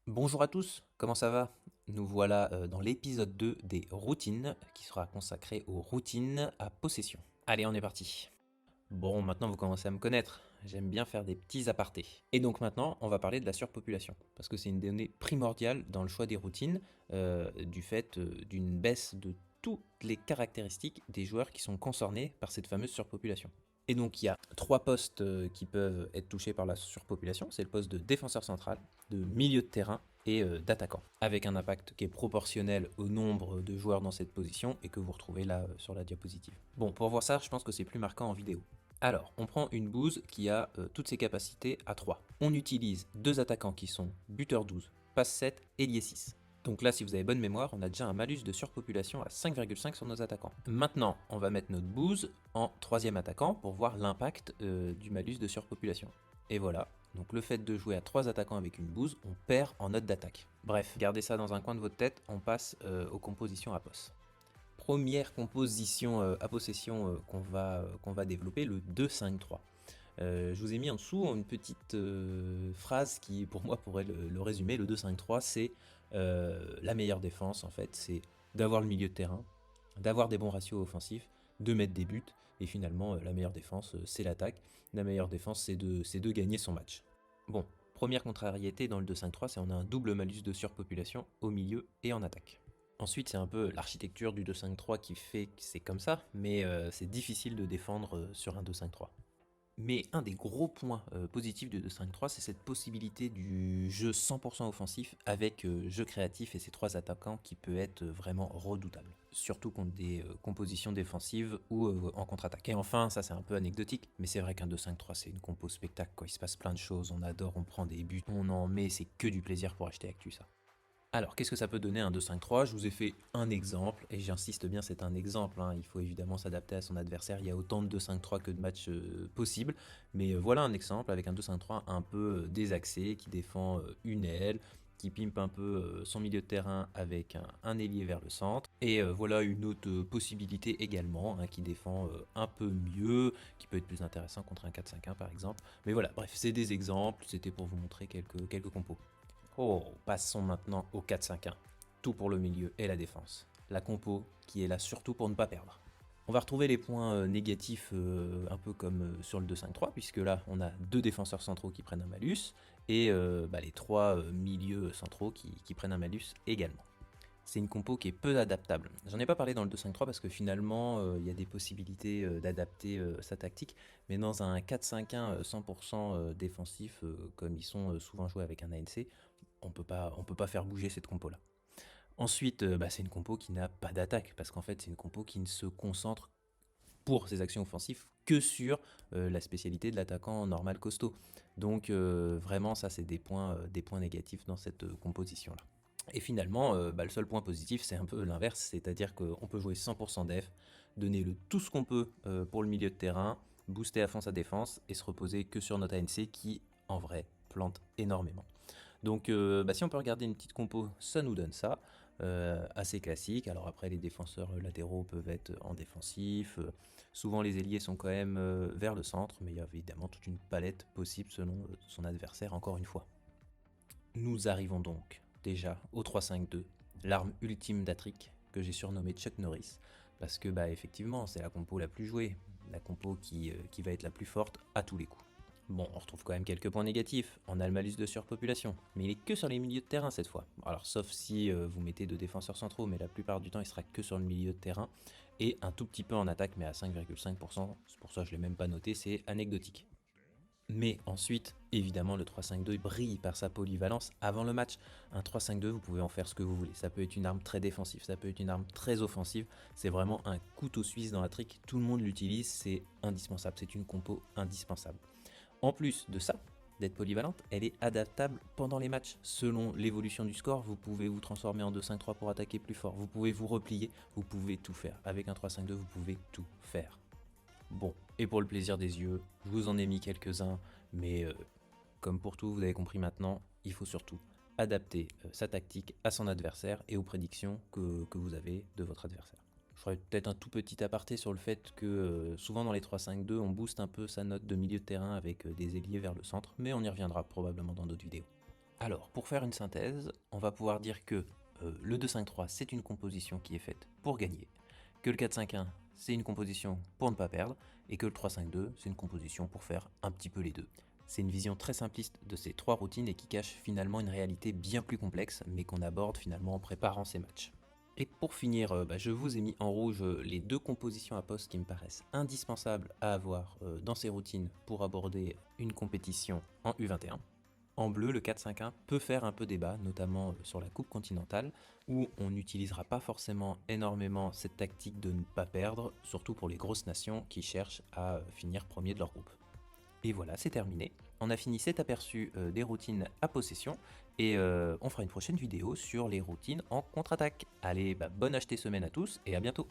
Bonjour à tous, comment ça va? Nous voilà dans l'épisode 2 des routines qui sera consacré aux routines à possession. Allez, on est parti. Bon, maintenant vous commencez à me connaître, j'aime bien faire des petits apartés. Et donc maintenant, on va parler de la surpopulation, parce que c'est une donnée primordiale dans le choix des routines, du fait d'une baisse de toutes les caractéristiques des joueurs qui sont concernés par cette fameuse surpopulation. Et donc il y a trois postes qui peuvent être touchés par la surpopulation, c'est le poste de défenseur central, de milieu de terrain et d'attaquant, avec un impact qui est proportionnel au nombre de joueurs dans cette position et que vous retrouvez là sur la diapositive. Bon, pour voir ça, je pense que c'est plus marquant en vidéo. Alors, on prend une bouse qui a toutes ses capacités à 3. On utilise deux attaquants qui sont buteur 12, passe 7, ailier 6. Donc là, si vous avez bonne mémoire, on a déjà un malus de surpopulation à 5,5 sur nos attaquants. Maintenant, on va mettre notre bouse en troisième attaquant pour voir l'impact du malus de surpopulation. Et voilà, donc le fait de jouer à 3 attaquants avec une bouse, on perd en note d'attaque. Bref, gardez ça dans un coin de votre tête, on passe aux compositions à poste. Première composition à possession qu'on va développer, le 2-5-3. Je vous ai mis en dessous une petite phrase qui, pour moi, pourrait le résumer. Le 2-5-3, c'est la meilleure défense, en fait. C'est d'avoir le milieu de terrain, d'avoir des bons ratios offensifs, de mettre des buts. Et finalement, la meilleure défense, c'est l'attaque. La meilleure défense, c'est de gagner son match. Bon, première contrariété dans le 2-5-3, c'est on a un double malus de surpopulation au milieu et en attaque. Ensuite, c'est un peu l'architecture du 2-5-3 qui fait que c'est comme ça, mais c'est difficile de défendre sur un 2-5-3. Mais un des gros points positifs du 2-5-3, c'est cette possibilité du jeu 100% offensif avec jeu créatif et ces trois attaquants qui peut être vraiment redoutable. Surtout contre des compositions défensives ou en contre-attaque. Et enfin, ça c'est un peu anecdotique, mais c'est vrai qu'un 2-5-3 c'est une compo spectacle, quoi. Il se passe plein de choses, on adore, on prend des buts, on en met, c'est que du plaisir pour acheter Actu ça. Alors, qu'est-ce que ça peut donner un 2-5-3? Je vous ai fait un exemple, et j'insiste bien, c'est un exemple, hein. Il faut évidemment s'adapter à son adversaire. Il y a autant de 2-5-3 que de matchs possibles, mais voilà un exemple avec un 2-5-3 un peu désaxé, qui défend une aile, qui pimpe un peu son milieu de terrain avec un ailier vers le centre. Et voilà une autre possibilité également, hein, qui défend un peu mieux, qui peut être plus intéressant contre un 4-5-1 par exemple. Mais voilà, bref, c'est des exemples, c'était pour vous montrer quelques compos. Oh, passons maintenant au 4-5-1. Tout pour le milieu et la défense. La compo qui est là surtout pour ne pas perdre. On va retrouver les points négatifs un peu comme sur le 2-5-3, puisque là on a deux défenseurs centraux qui prennent un malus et les trois milieux centraux qui prennent un malus également. C'est une compo qui est peu adaptable. J'en ai pas parlé dans le 2-5-3 parce que finalement il y a des possibilités d'adapter sa tactique, mais dans un 4-5-1 100% défensif comme ils sont souvent joués avec un ANC, on peut pas faire bouger cette compo là. Ensuite, c'est une compo qui n'a pas d'attaque parce qu'en fait c'est une compo qui ne se concentre pour ses actions offensives que sur la spécialité de l'attaquant normal costaud. Donc vraiment ça c'est des points négatifs dans cette composition là. Et finalement, le seul point positif, c'est un peu l'inverse, c'est-à-dire qu'on peut jouer 100% def, donner le tout ce qu'on peut pour le milieu de terrain, booster à fond sa défense et se reposer que sur notre ANC qui, en vrai, plante énormément. Donc, si on peut regarder une petite compo, ça nous donne ça, assez classique. Alors après, les défenseurs latéraux peuvent être en défensif. Souvent, les ailiers sont quand même vers le centre, mais il y a évidemment toute une palette possible selon son adversaire, encore une fois. Nous arrivons donc déjà au 3-5-2, l'arme ultime d'Atric que j'ai surnommé Chuck Norris, parce que effectivement c'est la compo la plus jouée, la compo qui va être la plus forte à tous les coups. Bon, on retrouve quand même quelques points négatifs. On a le malus de surpopulation, mais il est que sur les milieux de terrain cette fois. Alors sauf si vous mettez deux défenseurs centraux, mais la plupart du temps il sera que sur le milieu de terrain, et un tout petit peu en attaque, mais à 5,5%, c'est pour ça que je ne l'ai même pas noté, c'est anecdotique. Mais ensuite, évidemment, le 3-5-2 brille par sa polyvalence avant le match. Un 3-5-2, vous pouvez en faire ce que vous voulez. Ça peut être une arme très défensive, ça peut être une arme très offensive. C'est vraiment un couteau suisse dans la trick. Tout le monde l'utilise, c'est indispensable. C'est une compo indispensable. En plus de ça, d'être polyvalente, elle est adaptable pendant les matchs. Selon l'évolution du score, vous pouvez vous transformer en 2-5-3 pour attaquer plus fort. Vous pouvez vous replier, vous pouvez tout faire. Avec un 3-5-2, vous pouvez tout faire. Bon, et pour le plaisir des yeux, je vous en ai mis quelques-uns, mais comme pour tout, vous avez compris maintenant, il faut surtout adapter sa tactique à son adversaire et aux prédictions que vous avez de votre adversaire. Je ferai peut-être un tout petit aparté sur le fait que souvent dans les 3-5-2, on booste un peu sa note de milieu de terrain avec des ailiers vers le centre, mais on y reviendra probablement dans d'autres vidéos. Alors, pour faire une synthèse, on va pouvoir dire que le 2-5-3, c'est une composition qui est faite pour gagner, que le 4-5-1, c'est une composition pour ne pas perdre, et que le 3-5-2, c'est une composition pour faire un petit peu les deux. C'est une vision très simpliste de ces trois routines et qui cache finalement une réalité bien plus complexe, mais qu'on aborde finalement en préparant ces matchs. Et pour finir, je vous ai mis en rouge les deux compositions à poste qui me paraissent indispensables à avoir dans ces routines pour aborder une compétition en U21. En bleu, le 4-5-1 peut faire un peu débat, notamment sur la Coupe continentale, où on n'utilisera pas forcément énormément cette tactique de ne pas perdre, surtout pour les grosses nations qui cherchent à finir premier de leur groupe. Et voilà, c'est terminé. On a fini cet aperçu des routines à possession, et on fera une prochaine vidéo sur les routines en contre-attaque. Allez, bonne achetée semaine à tous, et à bientôt.